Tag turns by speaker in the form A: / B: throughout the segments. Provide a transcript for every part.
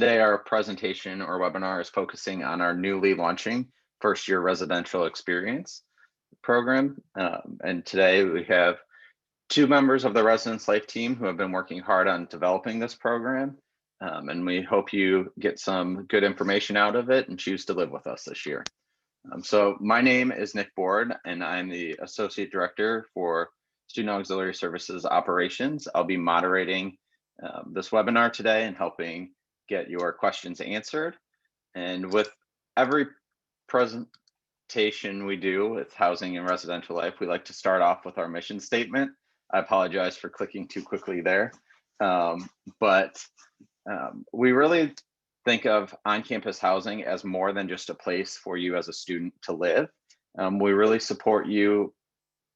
A: Today, our presentation or webinar is focusing on our newly launching first year residential experience program. And today we have two members of the Residence Life team who have been working hard on developing this program. And we hope you get some good information out of it and choose to live with us this year. So my name is Nick Board, and I'm the Associate Director for Student Auxiliary Services Operations. I'll be moderating this webinar today and helping get your questions answered. And with every presentation we do with housing and residential life, we like to start off with our mission statement. I apologize for clicking too quickly there. But we really think of on-campus housing as more than just a place for you as a student to live. We really support you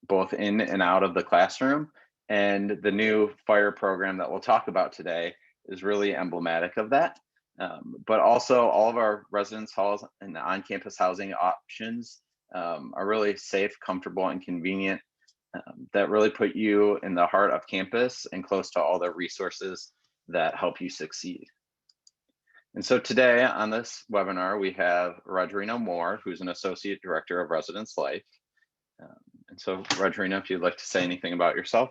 A: both in and out of the classroom. And the new FYRE program that we'll talk about today is really emblematic of that. But also all of our residence halls and on-campus housing options are really safe, comfortable, and convenient that really put you in the heart of campus and close to all the resources that help you succeed. And so today on this webinar, we have Rodrina Moore, who's an Associate Director of Residence Life. And so Rodrina, if you'd like to say anything about yourself.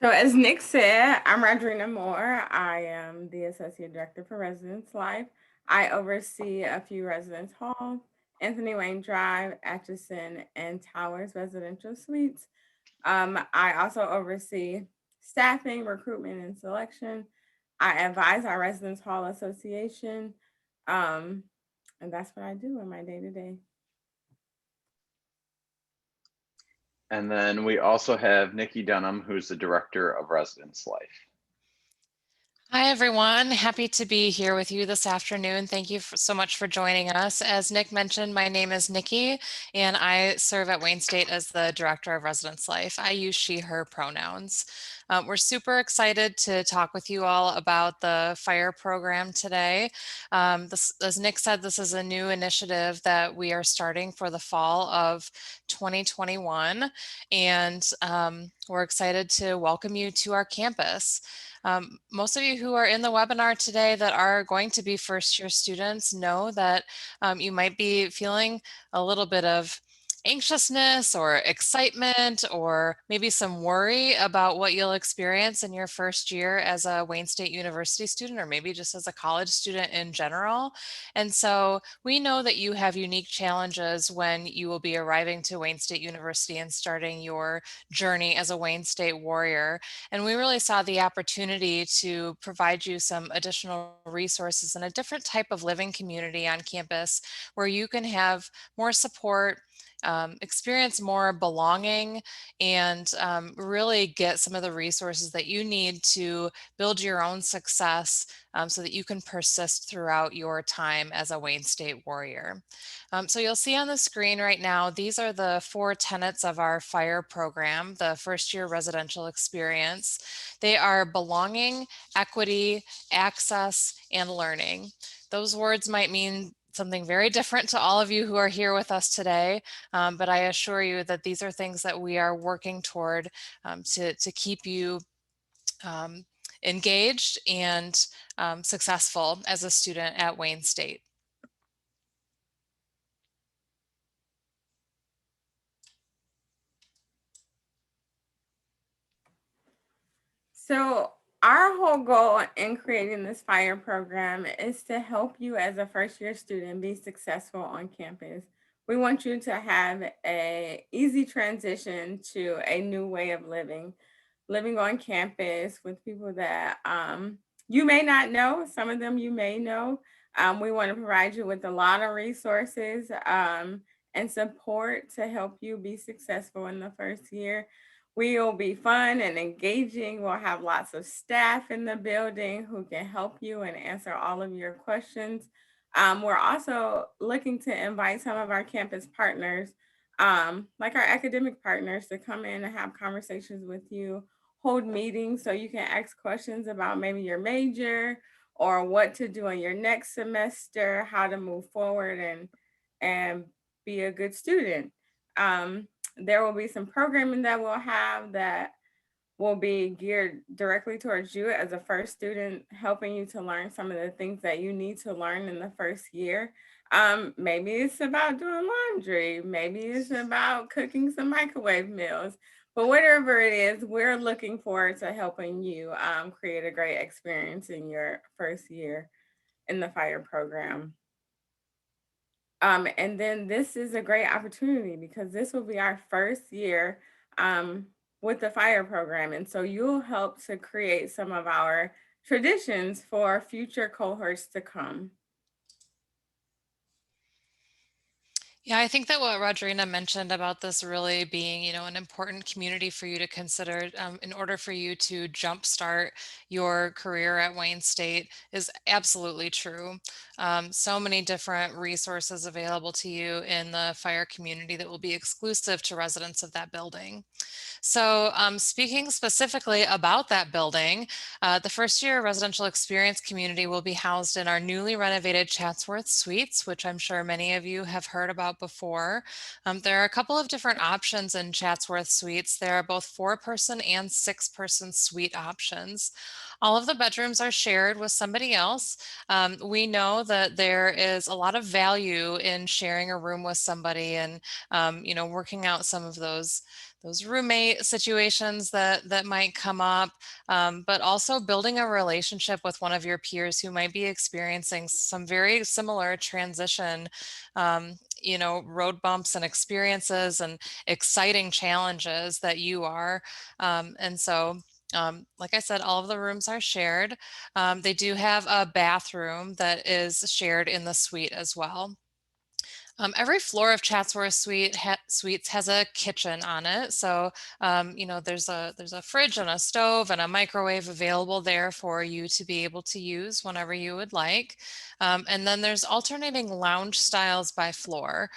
B: So as Nick said, I'm Rodrina Moore. I am the Associate Director for Residence Life. I oversee a few residence halls, Anthony Wayne Drive, Atchison, and Towers Residential Suites. I also oversee staffing, recruitment, and selection. I advise our Residence Hall Association, and that's what I do in my day-to-day.
A: And then we also have Nikki Dunham, who's the Director of Residence Life.
C: Hi, everyone. Happy to be here with you this afternoon. Thank you so much for joining us. As Nick mentioned, my name is Nikki, and I serve at Wayne State as the Director of Residence Life. I use she, her pronouns. We're super excited to talk with you all about the FYRE program today. As Nick said, this is a new initiative that we are starting for the fall of 2021, and we're excited to welcome you to our campus. Most of you who are in the webinar today that are going to be first year students know that you might be feeling a little bit of anxiousness or excitement or maybe some worry about what you'll experience in your first year as a Wayne State University student, or maybe just as a college student in general. And so we know that you have unique challenges when you will be arriving to Wayne State University and starting your journey as a Wayne State warrior. And we really saw the opportunity to provide you some additional resources and a different type of living community on campus where you can have more support, experience more belonging, and really get some of the resources that you need to build your own success so that you can persist throughout your time as a Wayne State warrior. So you'll see on the screen right now, these are the 4 tenets of our FYRE program, the first year residential experience. They are belonging, equity, access, and learning. Those words might mean something very different to all of you who are here with us today, but I assure you that these are things that we are working toward to keep you engaged and successful as a student at Wayne State.
B: So our whole goal in creating this FYRE program is to help you as a first year student be successful on campus. We want you to have a easy transition to a new way of living on campus with people that you may not know. Some of them you may know. We want to provide you with a lot of resources and support to help you be successful in the first year. We'll be fun and engaging. We'll have lots of staff in the building who can help you and answer all of your questions. We're also looking to invite some of our campus partners, like our academic partners, to come in and have conversations with you, hold meetings so you can ask questions about maybe your major or what to do in your next semester, how to move forward and be a good student. There will be some programming that we'll have that will be geared directly towards you as a first student, helping you to learn some of the things that you need to learn in the first year. Maybe it's about doing laundry, maybe it's about cooking some microwave meals, but whatever it is, we're looking forward to helping you create a great experience in your first year in the FIRE program. And then this is a great opportunity because this will be our first year um, with the FIRE program. And so you'll help to create some of our traditions for future cohorts to come.
C: Yeah, I think that what Rodrina mentioned about this really being, an important community for you to consider in order for you to jumpstart your career at Wayne State is absolutely true. So many different resources available to you in the FIRE community that will be exclusive to residents of that building. So speaking specifically about that building, the first year residential experience community will be housed in our newly renovated Chatsworth Suites, which I'm sure many of you have heard about before. There are a couple of different options in Chatsworth Suites. There are both 4-person and 6-person suite options. All of the bedrooms are shared with somebody else. We know that there is a lot of value in sharing a room with somebody and, working out some of those roommate situations that might come up, but also building a relationship with one of your peers who might be experiencing some very similar transition, road bumps and experiences and exciting challenges that you are. And so like I said, all of the rooms are shared. They do have a bathroom that is shared in the suite as well. Every floor of Chatsworth Suites has a kitchen on it. So, there's a fridge and a stove and a microwave available there for you to be able to use whenever you would like. And then there's alternating lounge styles by floor.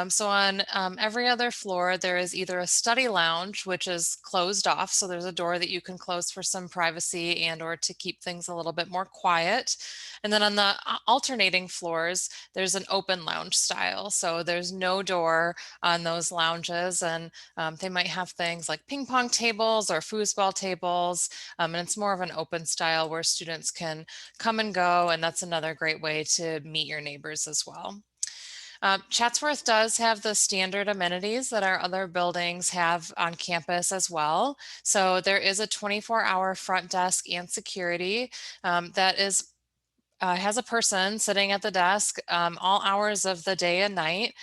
C: So on every other floor, there is either a study lounge, which is closed off. So there's a door that you can close for some privacy and or to keep things a little bit more quiet. And then on the alternating floors, there's an open lounge style. So there's no door on those lounges, and they might have things like ping pong tables or foosball tables. And it's more of an open style where students can come and go. And that's another great way to meet your neighbors as well. Chatsworth does have the standard amenities that our other buildings have on campus as well. So there is a 24-hour front desk and security that has a person sitting at the desk all hours of the day and night.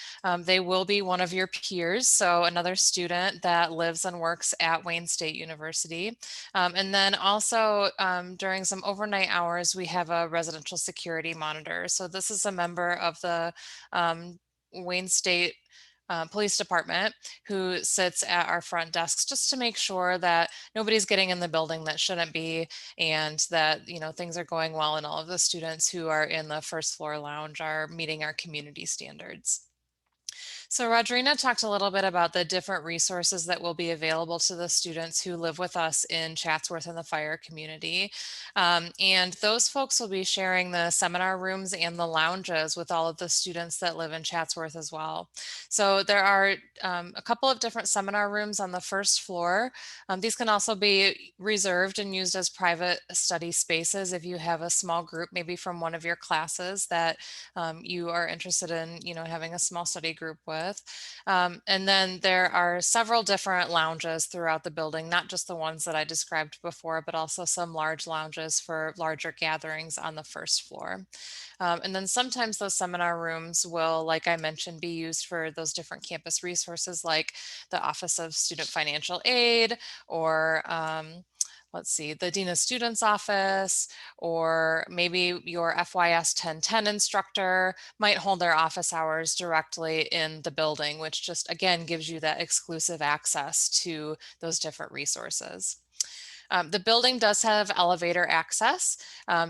C: They will be one of your peers, so another student that lives and works at Wayne State University. And then also during some overnight hours, we have a residential security monitor. So this is a member of the Wayne State police department who sits at our front desks just to make sure that nobody's getting in the building that shouldn't be, and that things are going well and all of the students who are in the first floor lounge are meeting our community standards. So Rodrina talked a little bit about the different resources that will be available to the students who live with us in Chatsworth and the FIRE community. And those folks will be sharing the seminar rooms and the lounges with all of the students that live in Chatsworth as well. So there are a couple of different seminar rooms on the first floor. These can also be reserved and used as private study spaces if you have a small group, maybe from one of your classes that you are interested in, having a small study group with. And then there are several different lounges throughout the building, not just the ones that I described before, but also some large lounges for larger gatherings on the first floor. And then sometimes those seminar rooms will, like I mentioned, be used for those different campus resources like the Office of Student Financial Aid or let's see, the Dean of Students office, or maybe your FYS 1010 instructor might hold their office hours directly in the building, which just again gives you that exclusive access to those different resources. The building does have elevator access.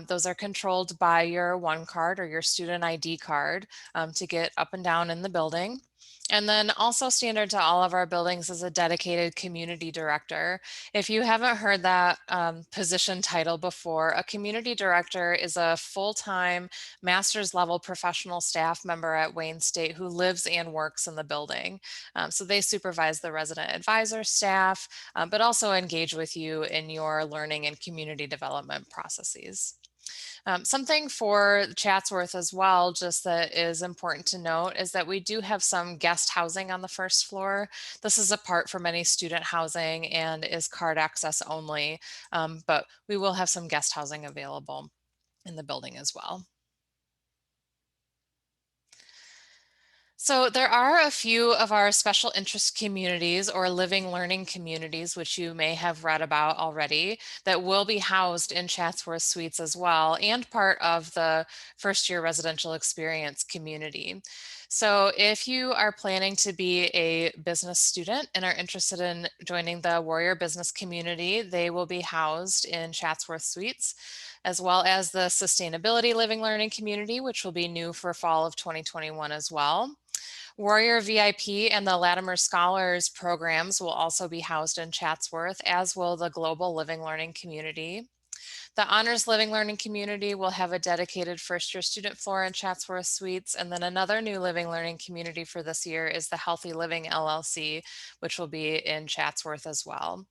C: Those are controlled by your one card or your student ID card to get up and down in the building. And then also standard to all of our buildings is a dedicated community director. If you haven't heard that position title before, a community director is a full-time master's level professional staff member at Wayne State who lives and works in the building. So they supervise the resident advisor staff, but also engage with you in your learning and community development processes. Something for Chatsworth as well, just that is important to note, is that we do have some guest housing on the first floor. This is apart from any student housing and is card access only, but we will have some guest housing available in the building as well. So there are a few of our special interest communities or living learning communities, which you may have read about already, that will be housed in Chatsworth Suites as well, and part of the first year residential experience community. So if you are planning to be a business student and are interested in joining the Warrior Business Community, they will be housed in Chatsworth Suites, as well as the Sustainability Living Learning Community, which will be new for fall of 2021 as well. Warrior VIP and the Latimer Scholars programs will also be housed in Chatsworth, as will the Global Living Learning Community. The Honors Living Learning Community will have a dedicated first year student floor in Chatsworth Suites. And then another new living learning community for this year is the Healthy Living LLC, which will be in Chatsworth as well.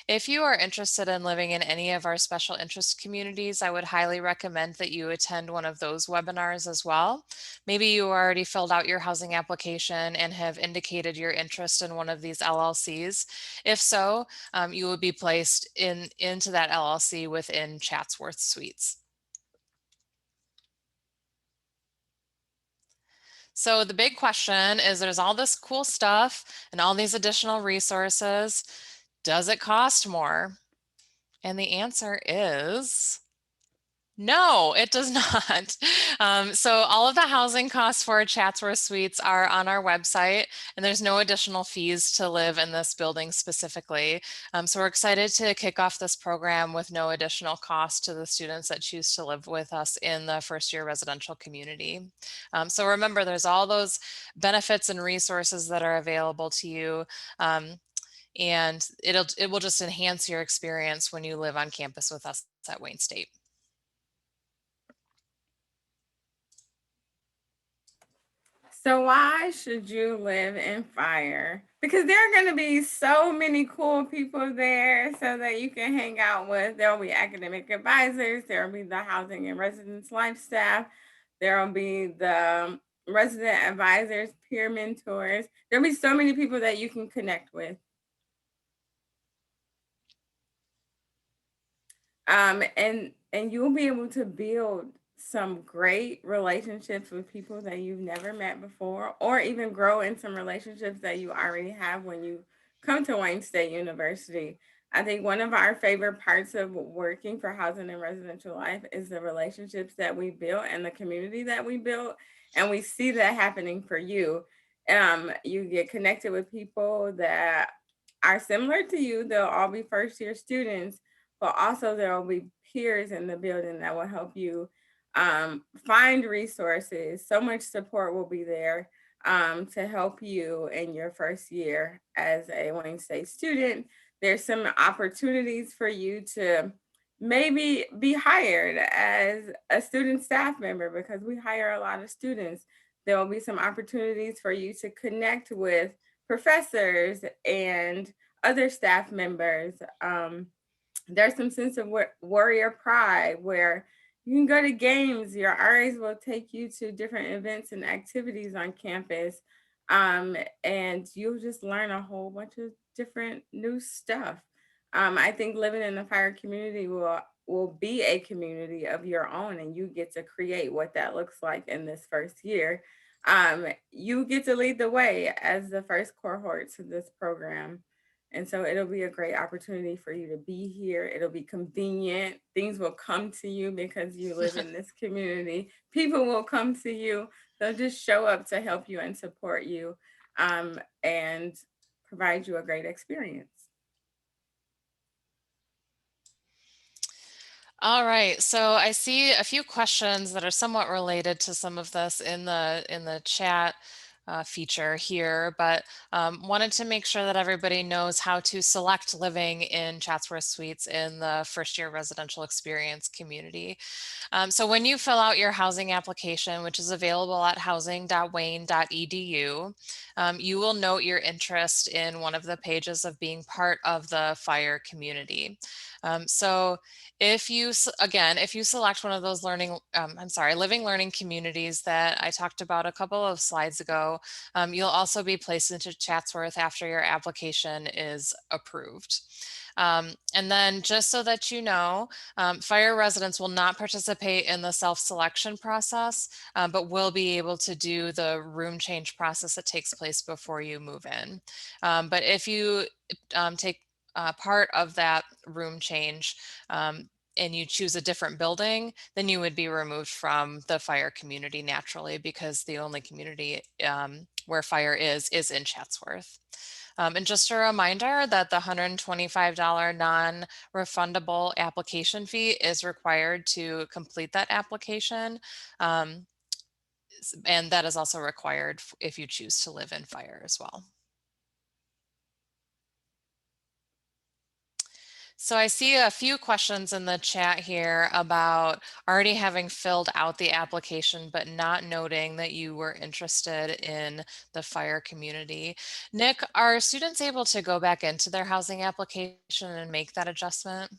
C: If you are interested in living in any of our special interest communities, I would highly recommend that you attend one of those webinars as well. Maybe you already filled out your housing application and have indicated your interest in one of these LLCs. If so, you will be placed into that LLC within Chatsworth Suites. So the big question is, there's all this cool stuff and all these additional resources. Does it cost more? And the answer is no, it does not. So all of the housing costs for Chatsworth Suites are on our website, and there's no additional fees to live in this building specifically. So we're excited to kick off this program with no additional cost to the students that choose to live with us in the first year residential community. So remember, there's all those benefits and resources that are available to you. And it will just enhance your experience when you live on campus with us at Wayne State.
B: So why should you live in FYRE? Because there are going to be so many cool people there so that you can hang out with. There will be academic advisors. There will be the housing and residence life staff. There will be the resident advisors, peer mentors. There'll be so many people that you can connect with. And you'll be able to build some great relationships with people that you've never met before, or even grow in some relationships that you already have when you come to Wayne State University. I think one of our favorite parts of working for housing and residential life is the relationships that we built and the community that we built. And we see that happening for you. You get connected with people that are similar to you. They'll all be first year students, but also there will be peers in the building that will help you find resources. So much support will be there to help you in your first year as a Wayne State student. There's some opportunities for you to maybe be hired as a student staff member because we hire a lot of students. There will be some opportunities for you to connect with professors and other staff members. There's some sense of warrior pride where you can go to games. Your RAs will take you to different events and activities on campus. And you'll just learn a whole bunch of different new stuff. I think living in the FYRE community will be a community of your own, and you get to create what that looks like in this first year. You get to lead the way as the first cohort to this program. And so it'll be a great opportunity for you to be here. It'll be convenient. Things will come to you because you live in this community. People will come to you. They'll just show up to help you and support you and provide you a great experience.
C: All right, so I see a few questions that are somewhat related to some of this in the chat. feature here, but wanted to make sure that everybody knows how to select living in Chatsworth Suites in the first year residential experience community. So when you fill out your housing application, which is available at housing.wayne.edu, you will note your interest in one of the pages of being part of the FYRE community. So if you select one of those living learning communities that I talked about a couple of slides ago, you'll also be placed into Chatsworth after your application is approved. And then just so that you know, FYRE residents will not participate in the self-selection process, but will be able to do the room change process that takes place before you move in. But if you take part of that room change and you choose a different building, then you would be removed from the FYRE community naturally, because the only community where FYRE is in Chatsworth. And just a reminder that the $125 non-refundable application fee is required to complete that application. And that is also required if you choose to live in FYRE as well. So I see a few questions in the chat here about already having filled out the application, but not noting that you were interested in the FYRE community. Nick, are students able to go back into their housing application and make that adjustment?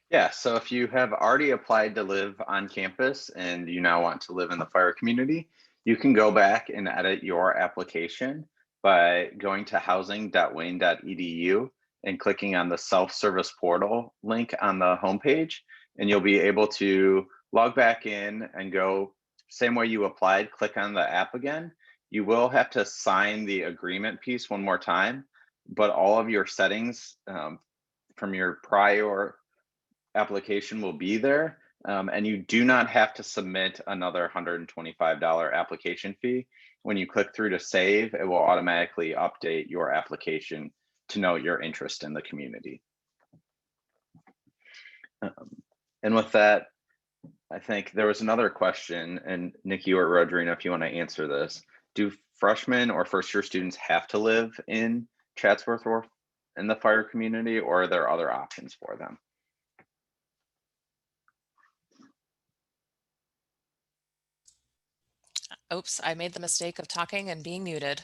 A: Yeah, so if you have already applied to live on campus and you now want to live in the FYRE community, you can go back and edit your application by going to housing.wayne.edu and clicking on the self-service portal link on the homepage, and you'll be able to log back in and go same way you applied, click on the app again. You will have to sign the agreement piece one more time, but all of your settings from your prior application will be there, and you do not have to submit another $125 application fee. When you click through to save, it will automatically update your application to note your interest in the community. And with that, I think there was another question, and Nikki or Rodrina, if you want to answer this, do freshmen or first year students have to live in Chatsworth or in the FYRE community, or are there other options for them?
C: Oops, I made the mistake of talking and being muted.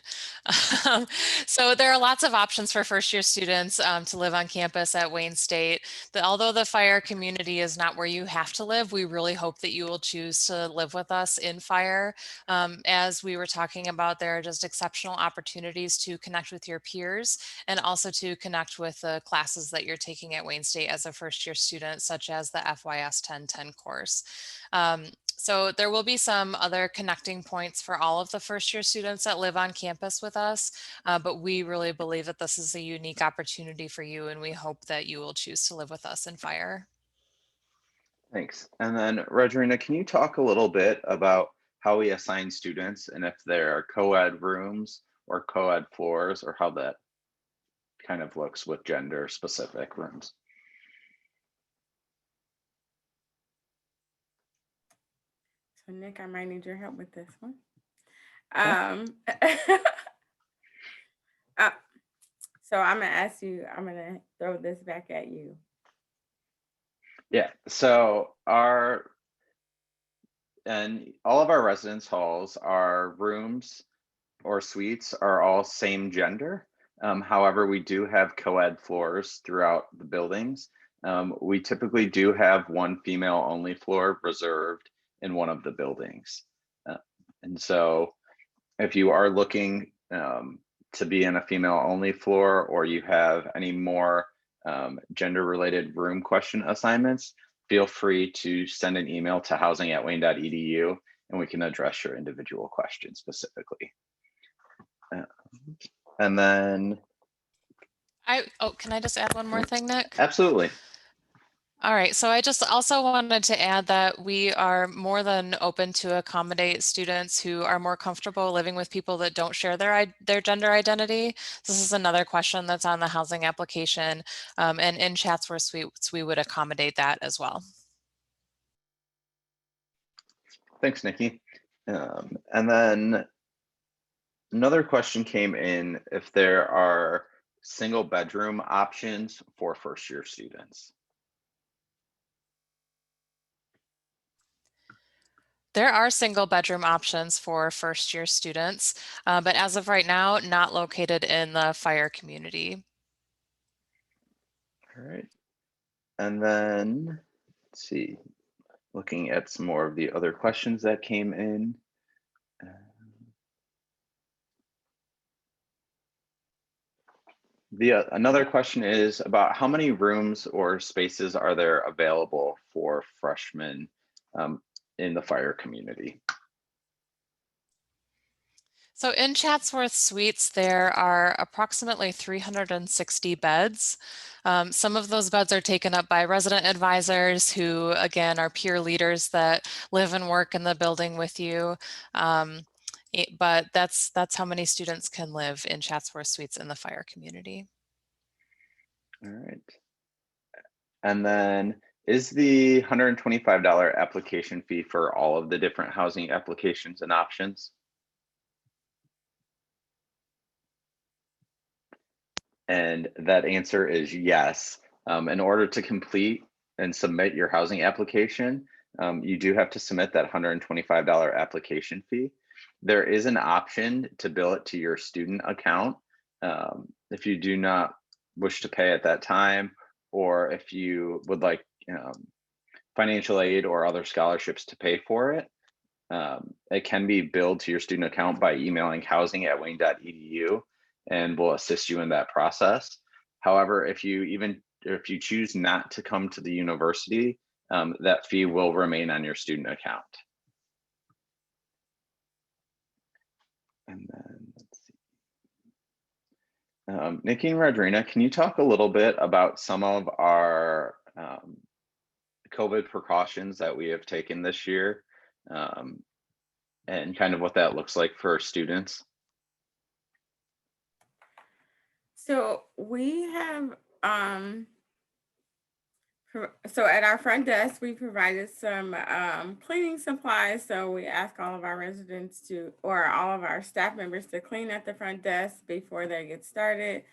C: So there are lots of options for first year students to live on campus at Wayne State. Although the FYRE community is not where you have to live, we really hope that you will choose to live with us in FYRE. As we were talking about, there are just exceptional opportunities to connect with your peers and also to connect with the classes that you're taking at Wayne State as a first year student, such as the FYS 1010 course. So there will be some other connecting points for all of the first year students that live on campus with us, but we really believe that this is a unique opportunity for you, and we hope that you will choose to live with us in FYRE.
A: Thanks. And then Rodrina, can you talk a little bit about how we assign students and if there are co-ed rooms or co-ed floors, or how that kind of looks with gender specific rooms?
B: So Nick, I might need your help with this one. So I'm gonna throw this back at you.
A: Yeah, so all of our residence halls, our rooms or suites are all same gender. However, we do have co-ed floors throughout the buildings. We typically do have one female only floor reserved in one of the buildings. And so if you are looking to be in a female only floor, or you have any more gender related room question assignments, feel free to send an email to housing@wayne.edu and we can address your individual question specifically. And then
C: can I just add one more thing, Nick?
A: Absolutely.
C: All right, so I just also wanted to add that we are more than open to accommodate students who are more comfortable living with people that don't share their gender identity. This is another question that's on the housing application, and in Chatsworth Suites, we would accommodate that as well.
A: Thanks, Nikki. And then Another question came in if there are single bedroom options for first year students.
C: There are single bedroom options for first year students, but as of right now, not located in the FYRE community.
A: All right. And then, let's see, looking at some more of the other questions that came in. Another question is about how many rooms or spaces are there available for freshmen in the FYRE community?
C: So in Chatsworth Suites, there are approximately 360 beds. Some of those beds are taken up by resident advisors who, again, are peer leaders that live and work in the building with you. But that's how many students can live in Chatsworth Suites in the FYRE community.
A: All right. And then is the $125 application fee for all of the different housing applications and options? And that answer is yes. In order to complete and submit your housing application, you do have to submit that $125 application fee. There is an option to bill it to your student account if you do not wish to pay at that time, or if you would like financial aid or other scholarships to pay for it. It can be billed to your student account by emailing housing@wayne.edu, and we'll assist you in that process. However, if you choose not to come to the university, that fee will remain on your student account. And then let's see. Nikki and Rodrina, can you talk a little bit about some of our COVID precautions that we have taken this year, and kind of what that looks like for students?
B: So we have so at our front desk, we provided some cleaning supplies. So we ask all of our residents to, or all of our staff members to clean at the front desk before they get started.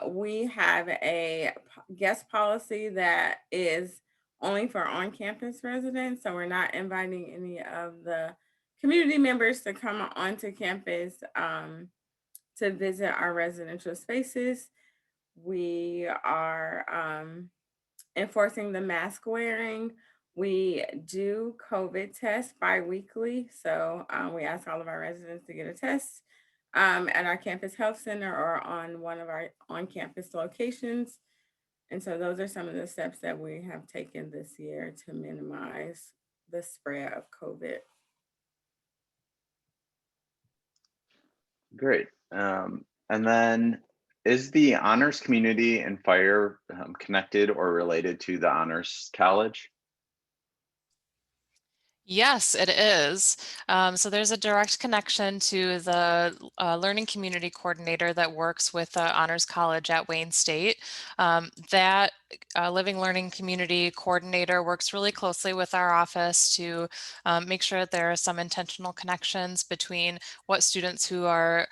B: We have a guest policy that is only for on-campus residents. So we're not inviting any of the community members to come onto campus to visit our residential spaces. We are enforcing the mask wearing. We do COVID tests bi-weekly. So we ask all of our residents to get a test at our campus health center or on one of our on-campus locations. And so those are some of the steps that we have taken this year to minimize the spread of COVID.
A: Great. And then is the honors community and FYRE connected or related to the honors college?
C: Yes, it is. So there's a direct connection to the learning community coordinator that works with the Honors College at Wayne State. That living learning community coordinator works really closely with our office to make sure that there are some intentional connections between what students who are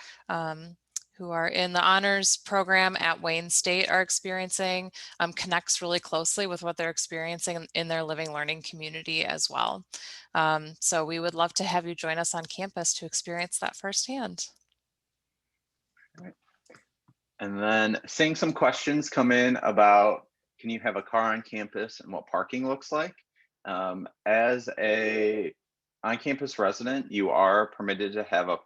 C: in the honors program at Wayne State are experiencing, connects really closely with what they're experiencing in their living learning community as well. So we would love to have you join us on campus to experience that firsthand.
A: And then seeing some questions come in about, can you have a car on campus and what parking looks like? As a on-campus resident, you are permitted to have a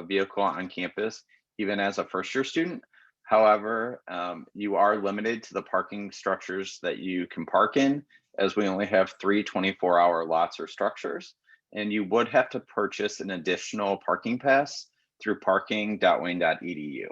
A: vehicle on campus, even as a first-year student. However, you are limited to the parking structures that you can park in, as we only have 3 24-hour lots or structures. And you would have to purchase an additional parking pass through parking.wayne.edu.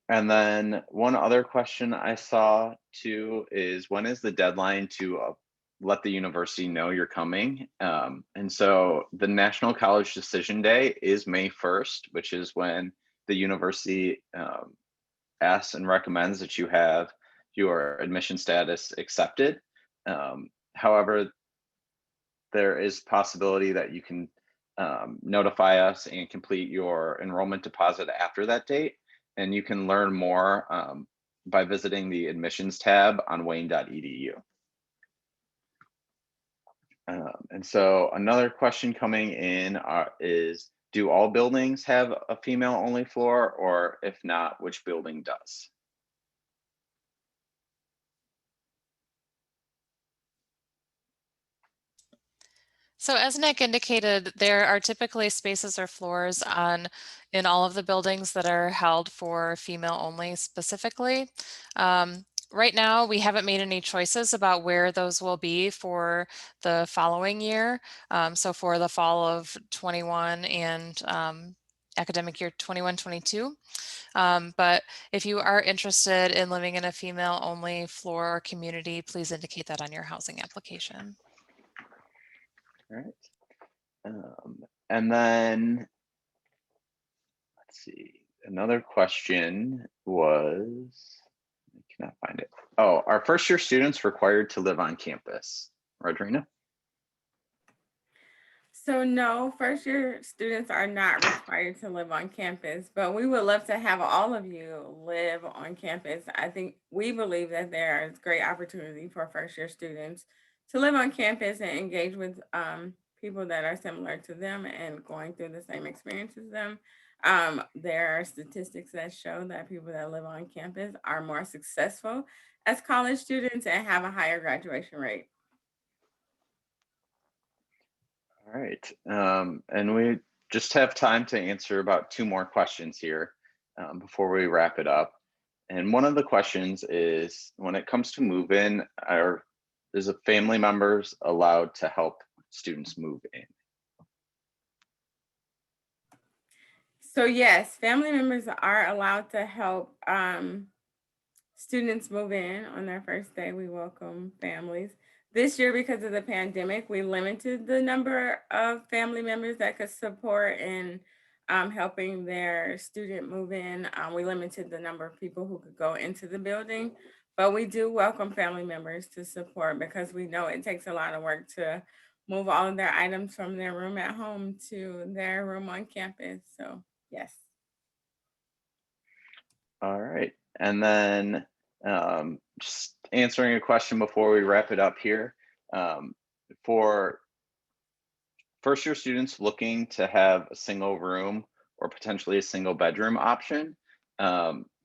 A: And then one other question I saw too is, when is the deadline to let the university know you're coming? And so the National College Decision Day is May 1st, which is when the university asks and recommends that you have your admission status accepted. However, there is possibility that you can notify us and complete your enrollment deposit after that date. And you can learn more by visiting the admissions tab on wayne.edu. And so another question coming in is, do all buildings have a female only floor, or if not, which building does?
C: So as Nick indicated, there are typically spaces or floors in all of the buildings that are held for female only specifically. Right now, we haven't made any choices about where those will be for the following year. So for the fall of 21 and academic year 21-22. But if you are interested in living in a female only floor or community, please indicate that on your housing application.
A: All right. And then let's see, another question was, I cannot find it. Oh, are first year students required to live on campus? Rodrina?
B: So no, first year students are not required to live on campus, but we would love to have all of you live on campus. I think we believe that there is great opportunity for first year students to live on campus and engage with people that are similar to them and going through the same experience as them. There are statistics that show that people that live on campus are more successful as college students and have a higher graduation rate.
A: All right. And we just have time to answer about 2 more questions here before we wrap it up. And one of the questions is, when it comes to move-in, is a family members allowed to help students move in?
B: So yes, family members are allowed to help students move in on their first day. We welcome families. This year, because of the pandemic, we limited the number of family members that could support in helping their student move in. We limited the number of people who could go into the building, but we do welcome family members to support because we know it takes a lot of work to move all of their items from their room at home to their room on campus. So yes.
A: All right. And then just answering a question before we wrap it up here. For first year students looking to have a single room or potentially a single bedroom option,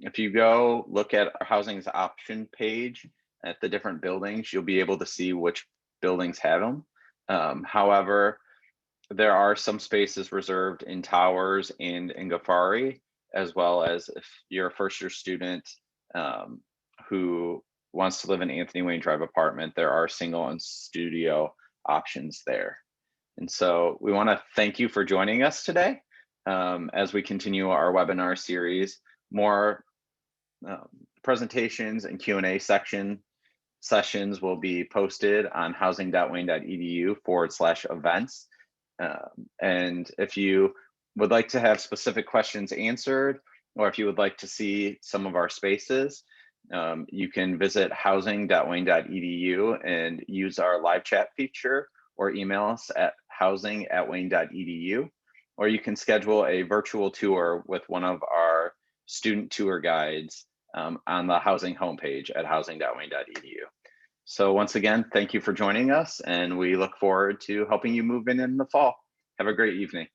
A: if you go look at our housing's option page at the different buildings, you'll be able to see which buildings have them. However, there are some spaces reserved in towers and in FYRE, as well as if you're a first year student who wants to live in Anthony Wayne Drive apartment, there are single and studio options there. And so we want to thank you for joining us today as we continue our webinar series. More presentations and Q&A sessions will be posted on housing.wayne.edu/events. And if you would like to have specific questions answered, or if you would like to see some of our spaces, you can visit housing.wayne.edu and use our live chat feature, or email us at housing@wayne.edu, or you can schedule a virtual tour with one of our student tour guides on the housing homepage at housing.wayne.edu. So once again, thank you for joining us, and we look forward to helping you move in the fall. Have a great evening.